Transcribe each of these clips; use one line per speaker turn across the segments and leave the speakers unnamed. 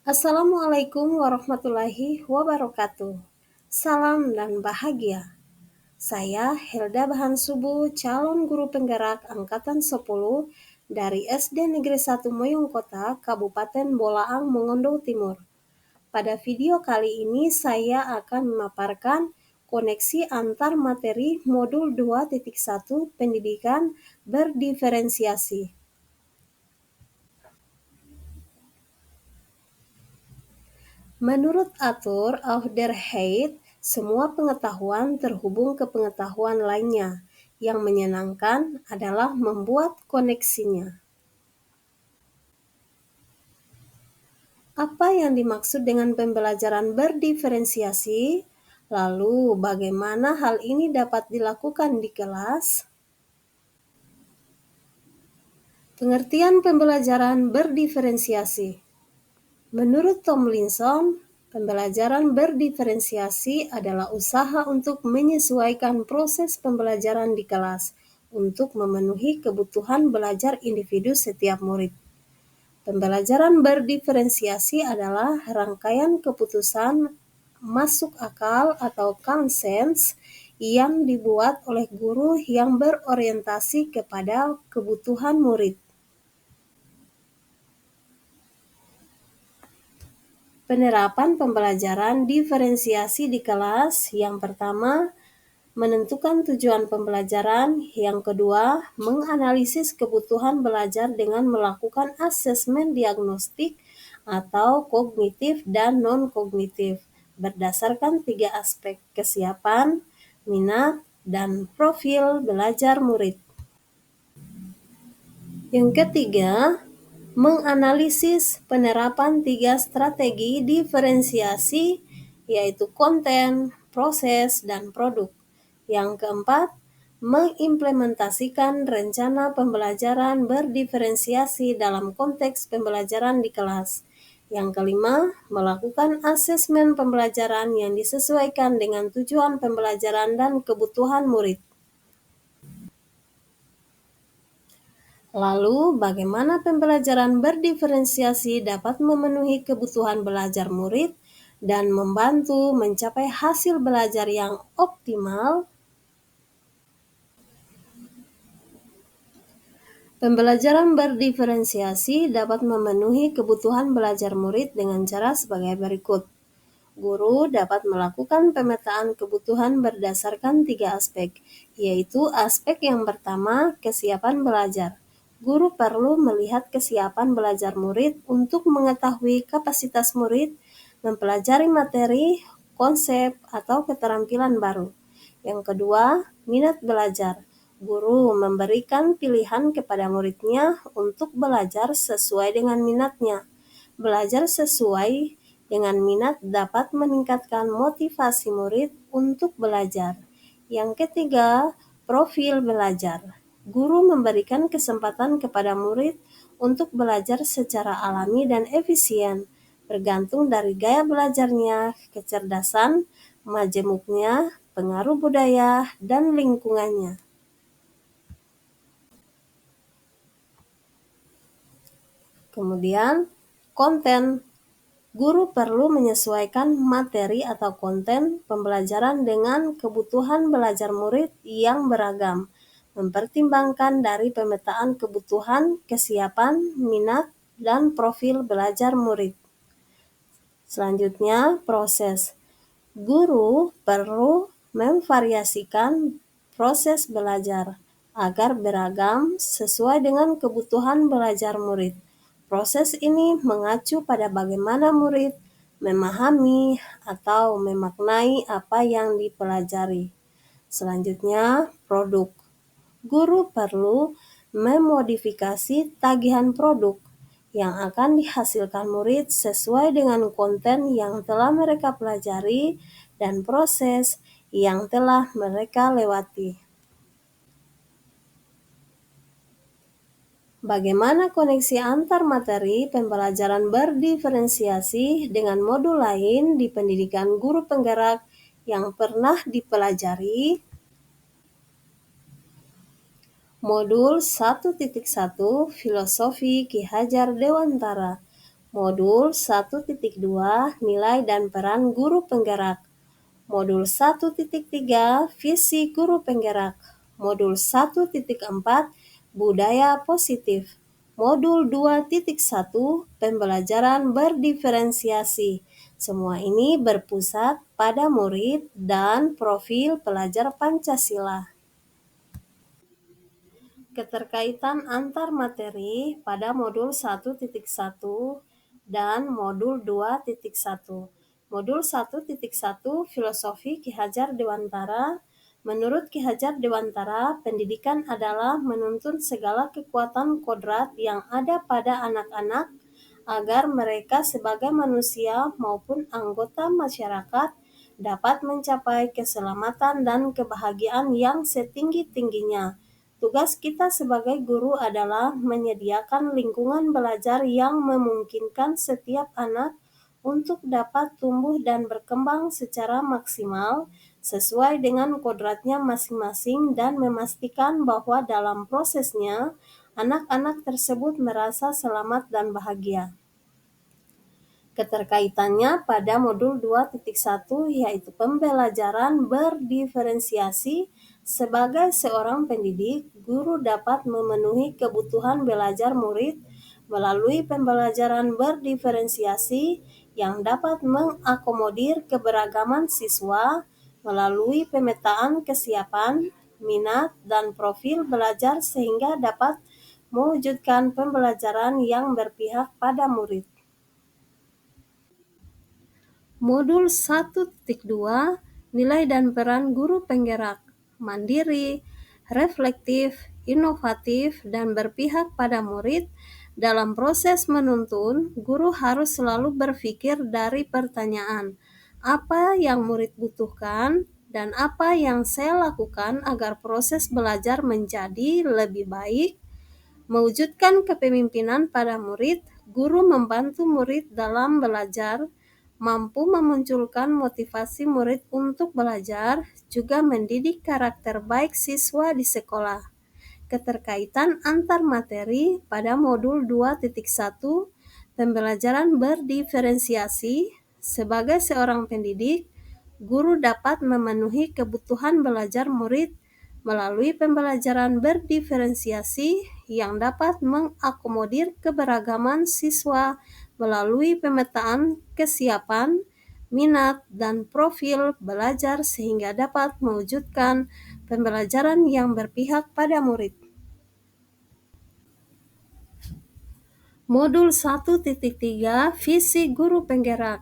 Assalamualaikum warahmatullahi wabarakatuh. Salam dan bahagia. Saya Helda Bahan Subuh, calon guru penggerak angkatan 10 dari SD Negeri 1 Moyong Kota, Kabupaten Bolaang, Mongondo Timur. Pada video kali ini saya akan memaparkan koneksi antar materi modul 2.1 pendidikan berdiferensiasi. Menurut Arthur Auderheid, semua pengetahuan terhubung ke pengetahuan lainnya. Yang menyenangkan adalah membuat koneksinya. Apa yang dimaksud dengan pembelajaran berdiferensiasi? Lalu, bagaimana hal ini dapat dilakukan di kelas? Pengertian pembelajaran berdiferensiasi. Menurut Tomlinson, pembelajaran berdiferensiasi adalah usaha untuk menyesuaikan proses pembelajaran di kelas untuk memenuhi kebutuhan belajar individu setiap murid. Pembelajaran berdiferensiasi adalah rangkaian keputusan masuk akal atau konsens yang dibuat oleh guru yang berorientasi kepada kebutuhan murid. Penerapan pembelajaran diferensiasi di kelas. Yang pertama, menentukan tujuan pembelajaran. Yang kedua, menganalisis kebutuhan belajar dengan melakukan asesmen diagnostik atau kognitif dan non-kognitif berdasarkan 3 aspek: kesiapan, minat, dan profil belajar murid. Yang ketiga, menganalisis penerapan 3 strategi diferensiasi, yaitu konten, proses, dan produk. Yang keempat, mengimplementasikan rencana pembelajaran berdiferensiasi dalam konteks pembelajaran di kelas. Yang kelima, melakukan asesmen pembelajaran yang disesuaikan dengan tujuan pembelajaran dan kebutuhan murid. Lalu, bagaimana pembelajaran berdiferensiasi dapat memenuhi kebutuhan belajar murid dan membantu mencapai hasil belajar yang optimal? Pembelajaran berdiferensiasi dapat memenuhi kebutuhan belajar murid dengan cara sebagai berikut. Guru dapat melakukan pemetaan kebutuhan berdasarkan 3 aspek, yaitu aspek yang pertama, kesiapan belajar. Guru perlu melihat kesiapan belajar murid untuk mengetahui kapasitas murid mempelajari materi, konsep, atau keterampilan baru. Yang kedua, minat belajar. Guru memberikan pilihan kepada muridnya untuk belajar sesuai dengan minatnya. Belajar sesuai dengan minat dapat meningkatkan motivasi murid untuk belajar. Yang ketiga, profil belajar. Guru memberikan kesempatan kepada murid untuk belajar secara alami dan efisien, bergantung dari gaya belajarnya, kecerdasan, majemuknya, pengaruh budaya, dan lingkungannya. Kemudian, konten. Guru perlu menyesuaikan materi atau konten pembelajaran dengan kebutuhan belajar murid yang beragam, mempertimbangkan dari pemetaan kebutuhan, kesiapan, minat, dan profil belajar murid. Selanjutnya, proses. Guru perlu memvariasikan proses belajar agar beragam sesuai dengan kebutuhan belajar murid. Proses ini mengacu pada bagaimana murid memahami atau memaknai apa yang dipelajari. Selanjutnya, produk. Guru perlu memodifikasi tagihan produk yang akan dihasilkan murid sesuai dengan konten yang telah mereka pelajari dan proses yang telah mereka lewati. Bagaimana koneksi antar materi pembelajaran berdiferensiasi dengan modul lain di pendidikan guru penggerak yang pernah dipelajari? Modul 1.1 Filosofi Ki Hajar Dewantara. Modul 1.2 Nilai dan peran guru penggerak. Modul 1.3 Visi guru penggerak. Modul 1.4 Budaya positif. Modul 2.1 Pembelajaran berdiferensiasi. Semua ini berpusat pada murid dan profil pelajar Pancasila. Keterkaitan antar materi pada modul 1.1 dan modul 2.1. Modul 1.1 Filosofi Ki Hajar Dewantara. Menurut Ki Hajar Dewantara, pendidikan adalah menuntun segala kekuatan kodrat yang ada pada anak-anak agar mereka sebagai manusia maupun anggota masyarakat dapat mencapai keselamatan dan kebahagiaan yang setinggi-tingginya. Tugas kita sebagai guru adalah menyediakan lingkungan belajar yang memungkinkan setiap anak untuk dapat tumbuh dan berkembang secara maksimal sesuai dengan kodratnya masing-masing dan memastikan bahwa dalam prosesnya anak-anak tersebut merasa selamat dan bahagia. Keterkaitannya pada modul 2.1 yaitu pembelajaran berdiferensiasi. Sebagai seorang pendidik, guru dapat memenuhi kebutuhan belajar murid melalui pembelajaran berdiferensiasi yang dapat mengakomodir keberagaman siswa melalui pemetaan kesiapan, minat, dan profil belajar sehingga dapat mewujudkan pembelajaran yang berpihak pada murid. Modul 1.2 Nilai dan peran guru penggerak, mandiri, reflektif, inovatif, dan berpihak pada murid. Dalam proses menuntun, guru harus selalu berpikir dari pertanyaan, apa yang murid butuhkan dan apa yang saya lakukan agar proses belajar menjadi lebih baik. Mewujudkan kepemimpinan pada murid, guru membantu murid dalam belajar, mampu memunculkan motivasi murid untuk belajar, juga mendidik karakter baik siswa di sekolah. Keterkaitan antar materi pada modul 2.1 Pembelajaran berdiferensiasi. Sebagai seorang pendidik, guru dapat memenuhi kebutuhan belajar murid melalui pembelajaran berdiferensiasi yang dapat mengakomodir keberagaman siswa melalui pemetaan kesiapan, minat, dan profil belajar sehingga dapat mewujudkan pembelajaran yang berpihak pada murid. Modul 1.3 Visi guru penggerak.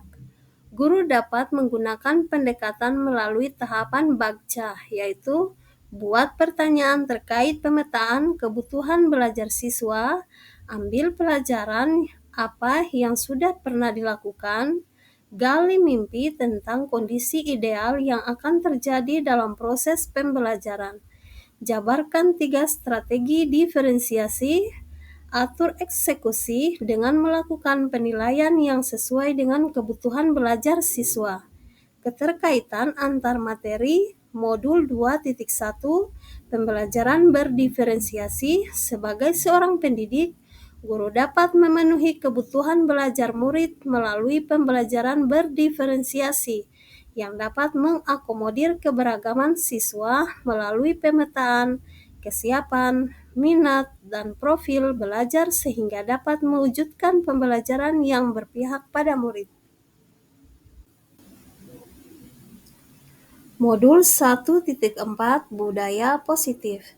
Guru dapat menggunakan pendekatan melalui tahapan bagja, yaitu buat pertanyaan terkait pemetaan kebutuhan belajar siswa, ambil pelajaran apa yang sudah pernah dilakukan, gali mimpi tentang kondisi ideal yang akan terjadi dalam proses pembelajaran, jabarkan 3 strategi diferensiasi, atur eksekusi dengan melakukan penilaian yang sesuai dengan kebutuhan belajar siswa. Keterkaitan antar materi modul 2.1 Pembelajaran berdiferensiasi. Sebagai seorang pendidik, guru dapat memenuhi kebutuhan belajar murid melalui pembelajaran berdiferensiasi yang dapat mengakomodir keberagaman siswa melalui pemetaan kesiapan, minat, dan profil belajar sehingga dapat mewujudkan pembelajaran yang berpihak pada murid. Modul 1.4 Budaya positif.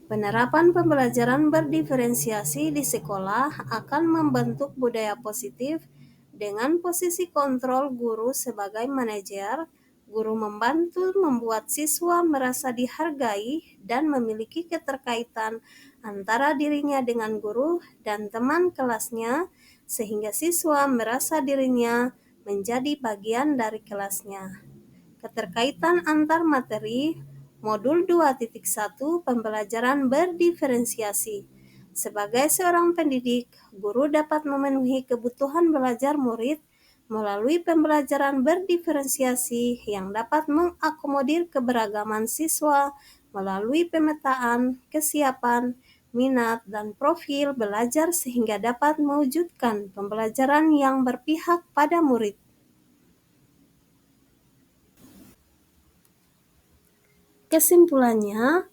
Penerapan pembelajaran berdiferensiasi di sekolah akan membentuk budaya positif dengan posisi kontrol guru sebagai manajer. Guru membantu membuat siswa merasa dihargai dan memiliki keterkaitan antara dirinya dengan guru dan teman kelasnya, sehingga siswa merasa dirinya menjadi bagian dari kelasnya. Keterkaitan antar materi modul 2.1 Pembelajaran berdiferensiasi. Sebagai seorang pendidik, guru dapat memenuhi kebutuhan belajar murid melalui pembelajaran berdiferensiasi yang dapat mengakomodir keberagaman siswa melalui pemetaan kesiapan, minat, dan profil belajar sehingga dapat mewujudkan pembelajaran yang berpihak pada murid. Kesimpulannya,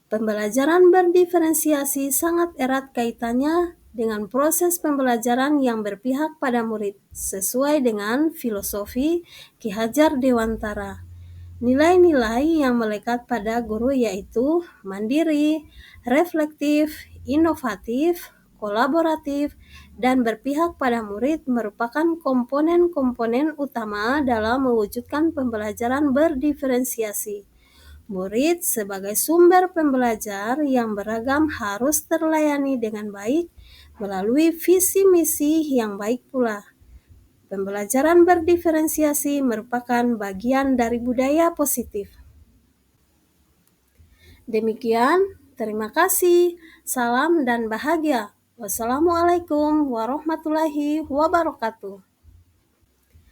pembelajaran berdiferensiasi sangat erat kaitannya dengan proses pembelajaran yang berpihak pada murid, sesuai dengan filosofi Ki Hajar Dewantara. Nilai-nilai yang melekat pada guru yaitu mandiri, reflektif, inovatif, kolaboratif, dan berpihak pada murid merupakan komponen-komponen utama dalam mewujudkan pembelajaran berdiferensiasi. Murid sebagai sumber pembelajar yang beragam harus terlayani dengan baik melalui visi misi yang baik pula. Pembelajaran berdiferensiasi merupakan bagian dari budaya positif. Demikian, terima kasih. Salam dan bahagia. Wassalamualaikum warahmatullahi wabarakatuh.